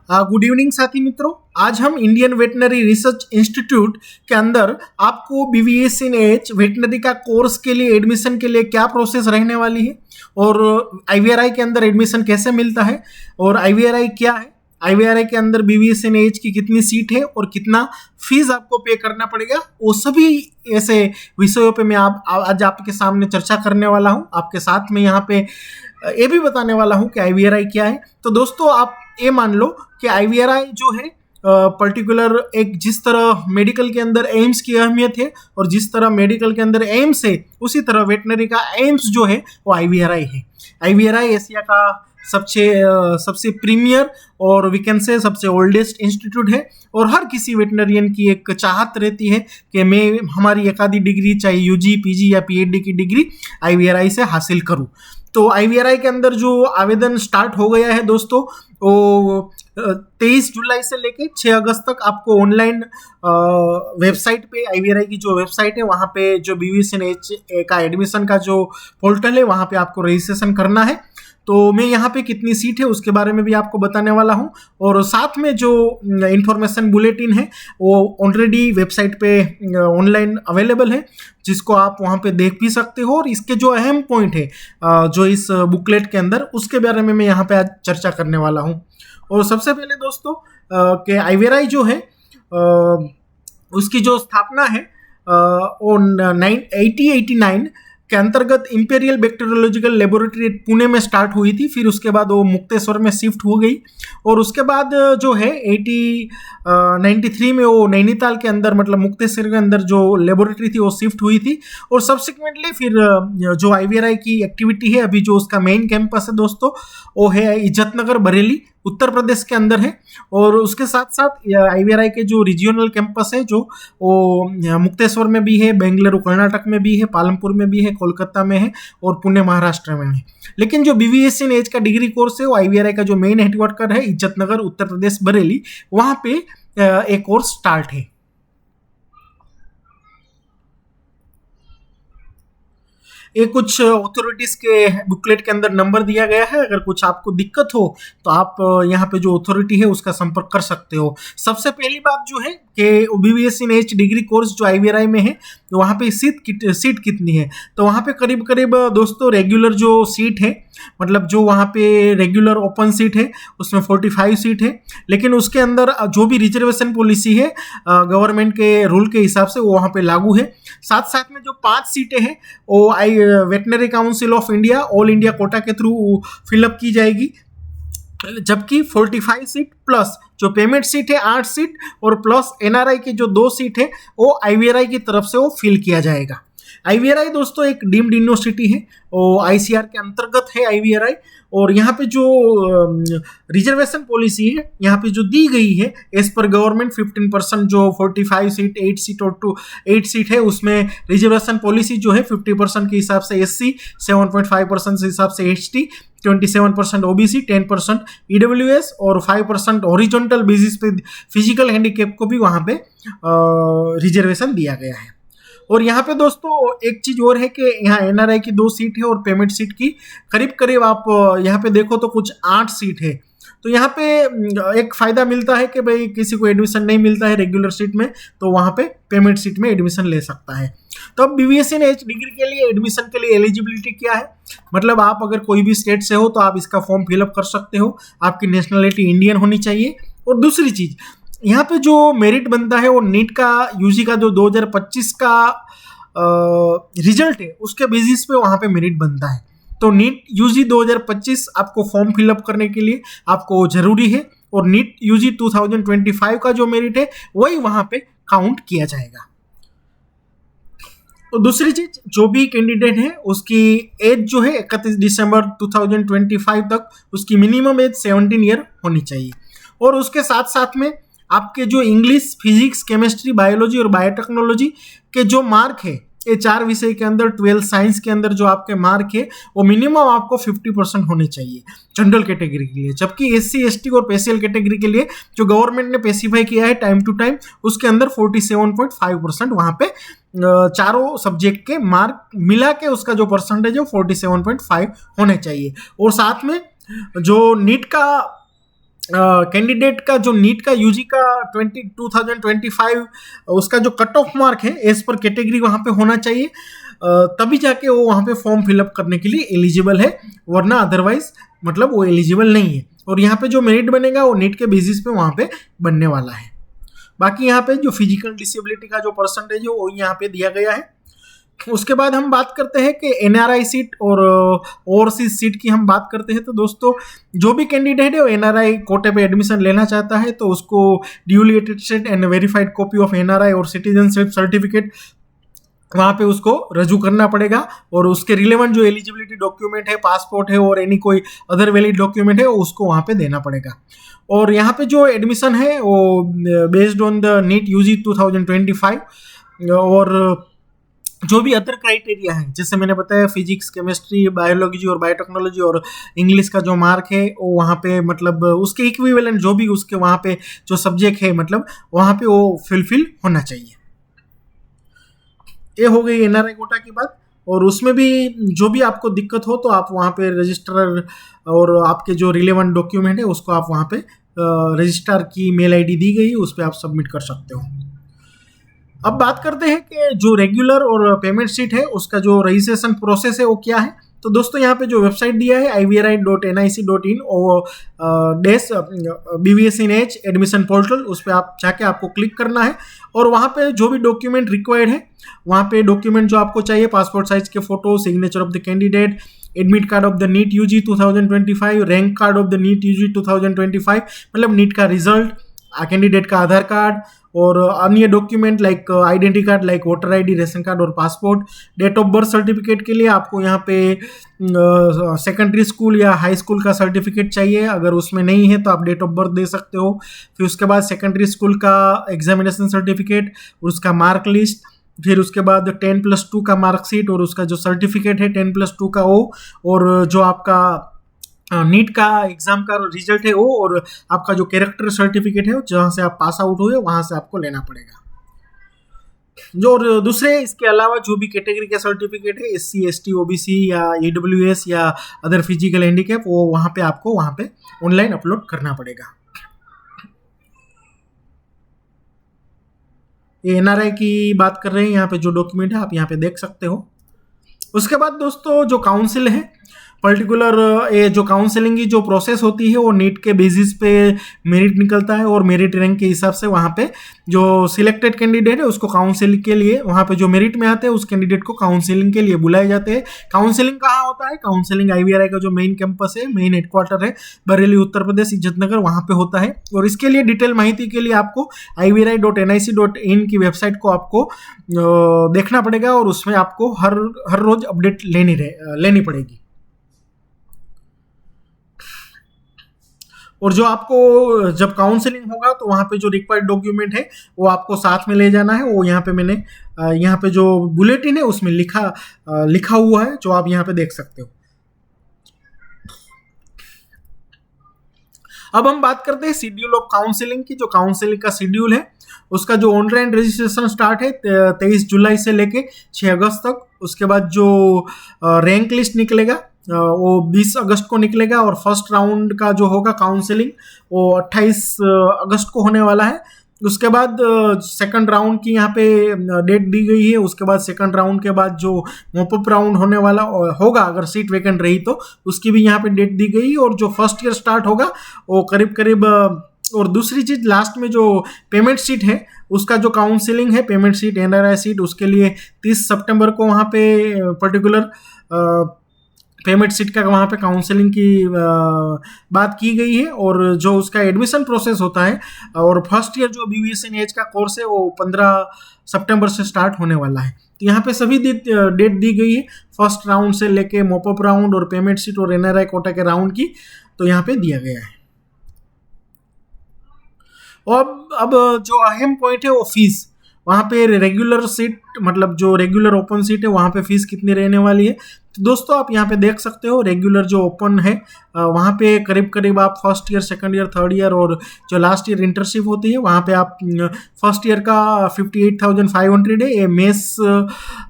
Good evening साथी मित्रों। आज हम इंडियन वेटनरी रिसर्च इंस्टीट्यूट के अंदर आपको BVSNH वेटनरी का कोर्स के लिए एडमिशन के लिए क्या प्रोसेस रहने वाली है और IVRI के अंदर एडमिशन कैसे मिलता है और IVRI क्या है, IVRI के अंदर BVSNH की कितनी सीट है और कितना फीस आपको पे करना पड़ेगा, वो सभी ऐसे विषयों पे मैं आज आपके सामने चर्चा करने वाला हूँ। आपके साथ में यहाँ पे ये भी बताने वाला हूँ कि IVRI क्या है। तो दोस्तों आप ये मान लो कि IVRI जो है पर्टिकुलर एक जिस तरह मेडिकल के अंदर एम्स की अहमियत है और जिस तरह मेडिकल के अंदर एम्स है उसी तरह वेटनरी का एम्स जो है वो IVRI है। IVRI एशिया का सबसे प्रीमियर और वी कैन से सबसे ओल्डेस्ट इंस्टीट्यूट है और हर किसी वेटनरियन की एक चाहत रहती है कि मैं हमारी एक आधी डिग्री चाहे UG PG या PhD की डिग्री IVRI से हासिल करूं। तो IVRI के अंदर जो आवेदन स्टार्ट हो गया है दोस्तों, वो 23 जुलाई से लेके 6 अगस्त तक आपको ऑनलाइन वेबसाइट पे IVRI की जो वेबसाइट है वहाँ पे जो BVSNH का एडमिशन का जो पोर्टल है वहाँ पे आपको रजिस्ट्रेशन करना है। तो मैं यहाँ पे कितनी सीट है उसके बारे में भी आपको बताने वाला हूँ और साथ में जो इंफॉर्मेशन बुलेटिन है वो ऑलरेडी वेबसाइट पे ऑनलाइन अवेलेबल है, जिसको आप वहाँ पे देख भी सकते हो। और इसके जो अहम पॉइंट है जो इस बुकलेट के अंदर, उसके बारे में मैं यहाँ पे आज चर्चा करने वाला हूँ। और सबसे पहले दोस्तों कि IVRI जो है उसकी जो स्थापना है वो 1889 के अंतर्गत इंपीरियल बैक्टीरियोलॉजिकल लेबोरेटरी पुणे में स्टार्ट हुई थी। फिर उसके बाद वो मुक्तेश्वर में शिफ्ट हो गई और उसके बाद जो है 93 में वो नैनीताल के अंदर मतलब मुक्तेश्वर के अंदर जो लेबोरेटरी थी वो शिफ्ट हुई थी। और सब्सिक्वेंटली फिर जो IVRI की एक्टिविटी है, अभी जो उसका मेन कैंपस है दोस्तों वो है इज्जतनगर बरेली उत्तर प्रदेश के अंदर है। और उसके साथ साथ IVRI के जो रीजनल कैंपस है जो वो मुक्तेश्वर में भी है, बेंगलुरु कर्नाटक में भी है, पालमपुर में भी है, कोलकाता में है और पुणे महाराष्ट्र में है। लेकिन जो BVSNH का डिग्री कोर्स है वो IVRI का जो मेन हेडक्वार्टर है इज्जतनगर उत्तर प्रदेश बरेली, वहाँ पे एक कोर्स स्टार्ट है। ये कुछ अथॉरिटीज के बुकलेट के अंदर नंबर दिया गया है। अगर कुछ आपको दिक्कत हो तो आप यहाँ पे जो अथॉरिटी है उसका संपर्क कर सकते हो। सबसे पहली बात जो है कि BVSNH डिग्री कोर्स जो IVRI में है तो वहाँ पे सीट कितनी है, तो वहाँ पे करीब करीब दोस्तों रेगुलर जो सीट है मतलब जो वहाँ पे रेगुलर ओपन सीट है उसमें 45 सीट है। लेकिन उसके अंदर जो भी रिजर्वेशन पॉलिसी है गवर्नमेंट के रूल के हिसाब से वो वहाँ पे लागू है। साथ साथ में जो 5 सीटें हैं वो veterinary council of India all India quota के थ्रू फिलअप की जाएगी, जबकि 45 सीट प्लस जो पेमेंट सीट है 8 सीट और प्लस NRI की जो 2 सीट है वो IVRI की तरफ से वो फिल किया जाएगा। IVRI दोस्तों एक डीम्ड यूनिवर्सिटी है, वो ICR के अंतर्गत है IVRI। और यहाँ पे जो रिजर्वेशन पॉलिसी है यहाँ पे जो दी गई है एज पर गवर्नमेंट 15% जो 45 सीट 8 सीट और 8 सीट है उसमें रिजर्वेशन पॉलिसी जो है 50% के हिसाब से SC, 7.5% के हिसाब से ST, 27% OBC, 10% EWS और 5% हॉरिजॉन्टल बेसिस पे फिजिकल हैंडीकैप को भी वहाँ पे रिजर्वेशन दिया गया है। और यहाँ पे दोस्तों एक चीज और है कि यहाँ NRI की 2 सीट है और पेमेंट सीट की करीब करीब आप यहाँ पे देखो तो कुछ 8 सीट है। तो यहाँ पे एक फायदा मिलता है कि भाई किसी को एडमिशन नहीं मिलता है रेगुलर सीट में तो वहाँ पे पेमेंट सीट में एडमिशन ले सकता है। तो अब BVSNH डिग्री के लिए एडमिशन के लिए एलिजिबिलिटी क्या है, मतलब आप अगर कोई भी स्टेट से हो तो आप इसका फॉर्म फिलअप कर सकते हो। आपकी नेशनलिटी इंडियन होनी चाहिए। और दूसरी चीज यहाँ पे जो मेरिट बनता है वो नीट का UG का जो 2025 का रिजल्ट है उसके बेसिस पे वहाँ पे मेरिट बनता है। तो नीट UG 2025 आपको फॉर्म फिलअप करने के लिए आपको जरूरी है और नीट UG 2025 का जो मेरिट है वही वहाँ पे काउंट किया जाएगा। तो दूसरी चीज जो भी कैंडिडेट है उसकी एज जो है 31 दिसंबर 2025 तक उसकी मिनिमम एज 17 ईयर होनी चाहिए। और उसके साथ साथ में आपके जो इंग्लिश, फिजिक्स, केमिस्ट्री, बायोलॉजी और बायोटेक्नोलॉजी के जो मार्क है ये 4 विषय के अंदर 12 साइंस के अंदर जो आपके मार्क है वो मिनिमम आपको 50% होने चाहिए जनरल कैटेगरी के लिए। जबकि SC, ST और स्पेशल कैटेगरी के लिए जो गवर्नमेंट ने स्पेसिफाई किया है टाइम टू टाइम उसके अंदर 47.5% वहाँ पे चारों सब्जेक्ट के मार्क मिला के उसका जो परसेंटेज है 47.5 होने चाहिए। और साथ में जो नीट का कैंडिडेट का जो नीट का यूजी का 2025 उसका जो कट ऑफ मार्क है एज पर कैटेगरी वहाँ पे होना चाहिए, तभी जाके वो वहाँ पे फॉर्म फिलअप करने के लिए एलिजिबल है, वरना अदरवाइज मतलब वो एलिजिबल नहीं है। और यहाँ पे जो मेरिट बनेगा वो नीट के बेसिस पे वहाँ पे बनने वाला है। बाकी यहाँ पे जो फिजिकल डिसेबिलिटी का जो परसेंटेज है वो यहाँ पे दिया गया है। उसके बाद हम बात करते हैं कि एनआरआई सीट और ओवरसीज सीट की हम बात करते हैं। तो दोस्तों जो भी कैंडिडेट है वो एनआरआई कोटे पे एडमिशन लेना चाहता है तो उसको duly attested and verified copy of NRI और सिटीजनशिप सर्टिफिकेट वहाँ पे उसको रजू करना पड़ेगा, और उसके रिलेवेंट जो एलिजिबिलिटी डॉक्यूमेंट है, पासपोर्ट है और एनी कोई अदर वैलिड डॉक्यूमेंट है उसको वहाँ पे देना पड़ेगा। और यहाँ पे जो एडमिशन है वो based on the NEET UG 2025, और जो भी अदर क्राइटेरिया है जैसे मैंने बताया फिजिक्स, केमिस्ट्री, बायोलॉजी और बायोटेक्नोलॉजी और इंग्लिश का जो मार्क है वो वहाँ पे मतलब उसके इक्विवेलेंट जो भी उसके वहाँ पे जो सब्जेक्ट है मतलब वहाँ पे वो फुलफिल होना चाहिए। ये हो गई एनआरआई कोटा की बात। और उसमें भी जो भी आपको दिक्कत हो तो आप वहाँ पे रजिस्ट्रार और आपके जो रिलेवेंट डॉक्यूमेंट है उसको आप वहाँ पे रजिस्ट्रार की मेल आईडी दी गई है उस पर आप सबमिट कर सकते हो। अब बात करते हैं कि जो रेगुलर और पेमेंट शीट है उसका जो रजिस्ट्रेशन प्रोसेस है वो क्या है। तो दोस्तों यहाँ पे जो वेबसाइट दिया है ivri.nic.in और BVSNH एडमिशन पोर्टल, उस पर आप जाके आपको क्लिक करना है और वहाँ पे जो भी डॉक्यूमेंट रिक्वायर्ड है वहाँ पे डॉक्यूमेंट जो आपको चाहिए, पासपोर्ट साइज के photo, signature of the candidate, admit card of the NEET UG 2025, rank card of the NEET UG 2025 मतलब नीट का रिजल्ट, कैंडिडेट का आधार कार्ड और अन्य document like identity card like voter ID, ration card और passport. Date of birth certificate के लिए आपको यहाँ पे सेकेंडरी स्कूल या हाई स्कूल का सर्टिफिकेट चाहिए, अगर उसमें नहीं है तो आप डेट ऑफ बर्थ दे सकते हो। फिर उसके बाद सेकेंडरी स्कूल का एग्जामिनेशन सर्टिफिकेट, उसका मार्क लिस्ट, फिर उसके बाद 10+2 का मार्कशीट और उसका जो सर्टिफिकेट है 10+2 का वो, और जो आपका नीट का एग्जाम का रिजल्ट है वो, और आपका जो कैरेक्टर सर्टिफिकेट है जहाँ से आप पास आउट हुए वहाँ से आपको लेना पड़ेगा। जो और दूसरे इसके अलावा जो भी कैटेगरी का सर्टिफिकेट है SC ST OBC या AWS या अदर फिजिकल हैंडीकैप वो वहाँ पे आपको वहाँ पे ऑनलाइन अपलोड करना पड़ेगा। ये NRI की बात कर रहे हैं, यहाँ पे जो डॉक्यूमेंट है आप यहाँ पे देख सकते हो। उसके बाद दोस्तों जो काउंसिल है पर्टिकुलर, ये जो काउंसलिंग की जो प्रोसेस होती है वो नीट के बेसिस पे मेरिट निकलता है और मेरिट रैंक के हिसाब से वहाँ पे जो सिलेक्टेड कैंडिडेट है उसको काउंसलिंग के लिए वहाँ पे जो मेरिट में आते हैं उस कैंडिडेट को काउंसलिंग के लिए बुलाए जाते हैं। काउंसलिंग कहाँ होता है? काउंसलिंग IVRI का जो मेन कैंपस है, मेन हेडक्वार्टर है बरेली उत्तर प्रदेश इज्जतनगर, वहाँ पे होता है। और इसके लिए डिटेल माहिती के लिए आपको ivri.nic.in की वेबसाइट को आपको देखना पड़ेगा और उसमें आपको हर रोज अपडेट लेनी पड़ेगी। और जो आपको जब काउंसलिंग होगा तो वहाँ पे जो रिक्वायर्ड डॉक्यूमेंट है वो आपको साथ में ले जाना है। वो यहाँ पे मैंने यहाँ पे जो बुलेटिन है उसमें लिखा हुआ है जो आप यहाँ पे देख सकते हो। अब हम बात करते हैं शेड्यूल ऑफ काउंसलिंग की। जो काउंसलिंग का शेड्यूल है उसका जो ऑनलाइन रजिस्ट्रेशन स्टार्ट है 23 जुलाई से लेके 6 अगस्त तक। उसके बाद जो रैंक लिस्ट निकलेगा वो 20 अगस्त को निकलेगा और फर्स्ट राउंड का जो होगा काउंसलिंग वो 28 अगस्त को होने वाला है। उसके बाद सेकंड राउंड की यहाँ पे डेट दी गई है। उसके बाद सेकंड राउंड के बाद जो मॉपअप राउंड होने वाला होगा अगर सीट वैकेंट रही तो उसकी भी यहाँ पे डेट दी गई। और जो फर्स्ट ईयर स्टार्ट होगा वो करीब और दूसरी चीज लास्ट में जो पेमेंट सीट है उसका जो काउंसलिंग है पेमेंट सीट NRI सीट उसके लिए 30 सितंबर को वहाँ पे पर्टिकुलर पेमेंट सीट का वहाँ पे काउंसलिंग की बात की गई है। और जो उसका एडमिशन प्रोसेस होता है और फर्स्ट ईयर जो BVSNH का कोर्स है वो 15 सितंबर से स्टार्ट होने वाला है। तो यहाँ पे सभी डेट दी गई है फर्स्ट राउंड से लेके मॉपअप राउंड और पेमेंट सीट और NRI कोटा के राउंड की, तो यहाँ पे दिया गया है। और अब जो अहम पॉइंट है वो फीस। वहाँ पे रेगुलर सीट मतलब जो रेगुलर ओपन सीट है वहाँ पे फीस कितनी रहने वाली है। तो दोस्तों आप यहाँ पे देख सकते हो रेगुलर जो ओपन है वहाँ पे करीब आप first year, second year, third year और जो लास्ट ईयर इंटर्नशिप होती है वहाँ पे आप फर्स्ट ईयर का 58,500 है। ये मेस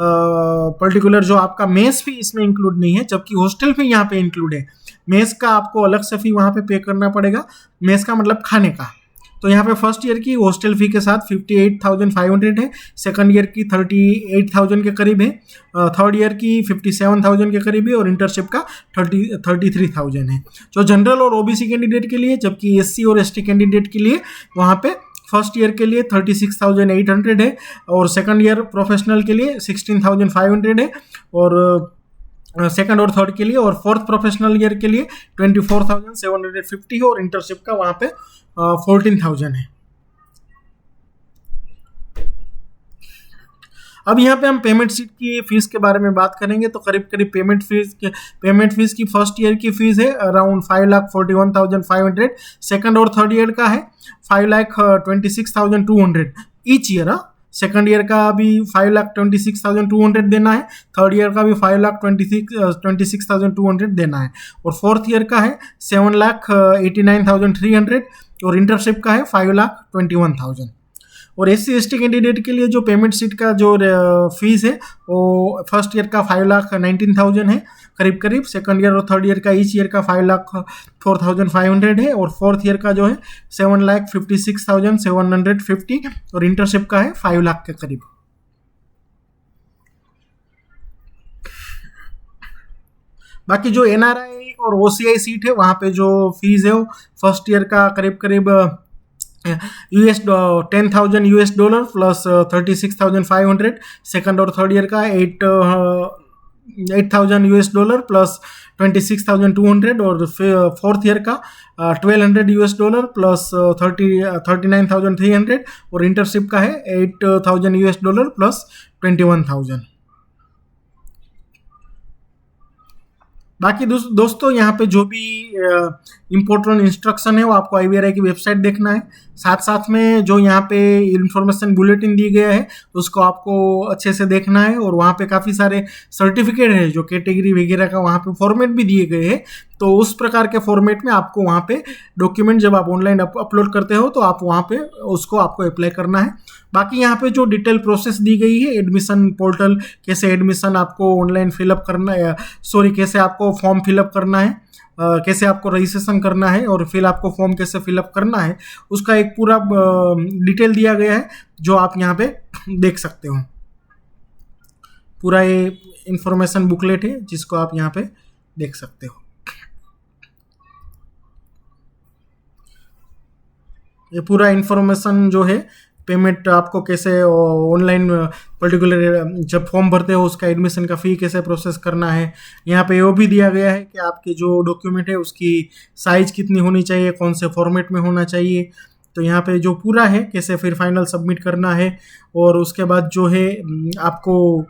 पर्टिकुलर जो आपका मेस फी इसमें इंक्लूड नहीं है, जबकि हॉस्टल फी यहाँ पे इंक्लूड है। मेस का आपको अलग से फी वहाँ पे पे करना पड़ेगा, मेस का मतलब खाने का। तो यहाँ पे फर्स्ट ईयर की हॉस्टल फी के साथ 58,500 है, सेकंड ईयर की 38,000 के करीब है, थर्ड ईयर की 57,000 के करीब है और इंटर्नशिप का 33,000 है जो जनरल और ओबीसी कैंडिडेट के लिए। जबकि एससी और एसटी कैंडिडेट के लिए वहाँ पे फर्स्ट ईयर के लिए 36,800 है और सेकंड ईयर प्रोफेशनल के लिए 16,500 है और सेकंड और थर्ड के लिए, और फोर्थ प्रोफेशनल ईयर के लिए 24,750 है और इंटर्नशिप का वहाँ पे 14,000 है। अब यहाँ पे हम पेमेंट सीट की फीस के बारे में बात करेंगे। तो करीब करीब पेमेंट फीस की फर्स्ट ईयर की फीस है अराउंड 5,41,500, सेकंड और थर्ड ईयर का है 5,26,200 ईच ईयर। सेकंड ईयर का भी 5,26,200 देना है, थर्ड ईयर का भी 5,26,200 देना है और फोर्थ ईयर का है 7,89,300 और इंटर्नशिप का है 5,21,000। और एससी एसटी कैंडिडेट के लिए जो पेमेंट सीट का जो फीस है वो फर्स्ट ईयर का 5,19,000 है करीब करीब, सेकंड ईयर और थर्ड ईयर का ईच ईयर का 5,04,500 है और फोर्थ ईयर का जो है 7,56,750 और इंटर्नशिप का है 5 लाख के करीब। बाकी जो एनआरआई और ओसीआई सीट है वहाँ पे जो फीस है वो फर्स्ट ईयर का करीब करीब $10,000 प्लस 36,500, सेकंड और थर्ड ईयर का $8,000 प्लस 26,200 और फोर्थ ईयर का $1,200 प्लस 39,300 और इंटर्नशिप का है $8,000 प्लस 21,000। बाकी दोस्तों यहाँ पे जो भी इम्पोर्टेंट इंस्ट्रक्शन है वो आपको IVRI की वेबसाइट देखना है, साथ साथ में जो यहाँ पे इंफॉर्मेशन बुलेटिन दी गया है उसको आपको अच्छे से देखना है और वहाँ पे काफ़ी सारे सर्टिफिकेट है जो कैटेगरी वगैरह का वहाँ पे फॉर्मेट भी दिए गए हैं। तो उस प्रकार के फॉर्मेट में आपको वहाँ पे डॉक्यूमेंट जब आप ऑनलाइन अपलोड करते हो तो आप वहाँ पे उसको आपको अप्लाई करना है। बाकी यहाँ पे जो डिटेल प्रोसेस दी गई है एडमिशन पोर्टल, कैसे एडमिशन आपको ऑनलाइन फिलअप करना है, कैसे आपको फॉर्म फिलअप करना है, कैसे आपको रजिस्ट्रेशन करना है और फिर आपको फॉर्म कैसे फिलअप करना है, उसका एक पूरा डिटेल दिया गया है जो आप यहाँ पे देख सकते हो। पूरा ये इंफॉर्मेशन बुकलेट है जिसको आप यहाँ पे देख सकते हो। ये पूरा इंफॉर्मेशन जो है पेमेंट आपको कैसे ऑनलाइन पर्टिकुलर जब फॉर्म भरते हो उसका एडमिशन का फ़ी कैसे प्रोसेस करना है, यहाँ पे वो भी दिया गया है कि आपके जो डॉक्यूमेंट है उसकी साइज़ कितनी होनी चाहिए, कौन से फॉर्मेट में होना चाहिए। तो यहाँ पे जो पूरा है कैसे फिर फाइनल सबमिट करना है और उसके बाद जो है आपको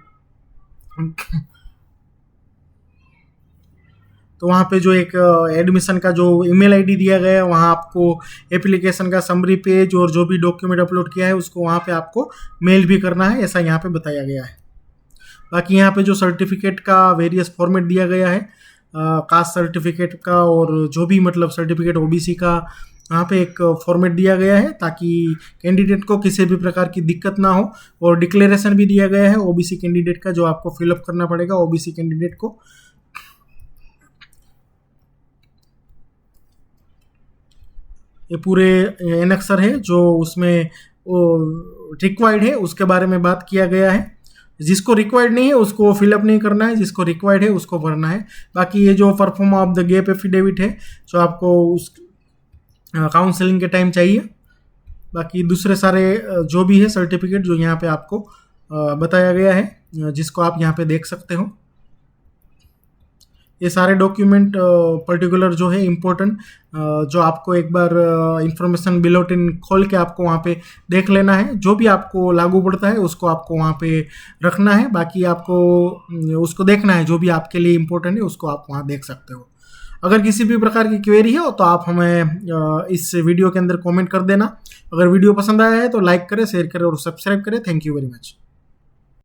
तो वहाँ पे जो एक एडमिशन का जो ईमेल आईडी दिया गया है वहाँ आपको एप्लीकेशन का समरी पेज और जो भी डॉक्यूमेंट अपलोड किया है उसको वहाँ पे आपको मेल भी करना है, ऐसा यहाँ पे बताया गया है। बाकी यहाँ पे जो सर्टिफिकेट का वेरियस फॉर्मेट दिया गया है कास्ट सर्टिफिकेट का और जो भी मतलब सर्टिफिकेट ओबीसी का यहाँ पे एक फॉर्मेट दिया गया है ताकि कैंडिडेट को किसी भी प्रकार की दिक्कत ना हो। और डिक्लेरेशन भी दिया गया है ओबीसी कैंडिडेट का जो आपको फिलअप करना पड़ेगा ओबीसी कैंडिडेट को। ये पूरे एनेक्सर है जो उसमें रिक्वायर्ड है उसके बारे में बात किया गया है। जिसको रिक्वायर्ड नहीं है उसको फिलअप नहीं करना है, जिसको रिक्वायर्ड है उसको भरना है। बाकी ये जो perform of the gap affidavit है जो आपको उस काउंसलिंग के टाइम चाहिए। बाकी दूसरे सारे जो भी है सर्टिफिकेट जो यहाँ पे आपको बताया गया है जिसको आप यहाँ पे देख सकते हो। ये सारे डॉक्यूमेंट पर्टिकुलर जो है इम्पोर्टेंट जो आपको एक बार इंफॉर्मेशन बुलेटिन खोल के आपको वहाँ पे देख लेना है, जो भी आपको लागू पड़ता है उसको आपको वहाँ पे रखना है। बाकी आपको उसको देखना है जो भी आपके लिए इम्पोर्टेंट है उसको आप वहाँ देख सकते हो। अगर किसी भी प्रकार की क्वेरी हो तो आप हमें इस वीडियो के अंदर कमेंट कर देना। अगर वीडियो पसंद आया है तो लाइक करें, शेयर करें और सब्सक्राइब करें। Thank you very much.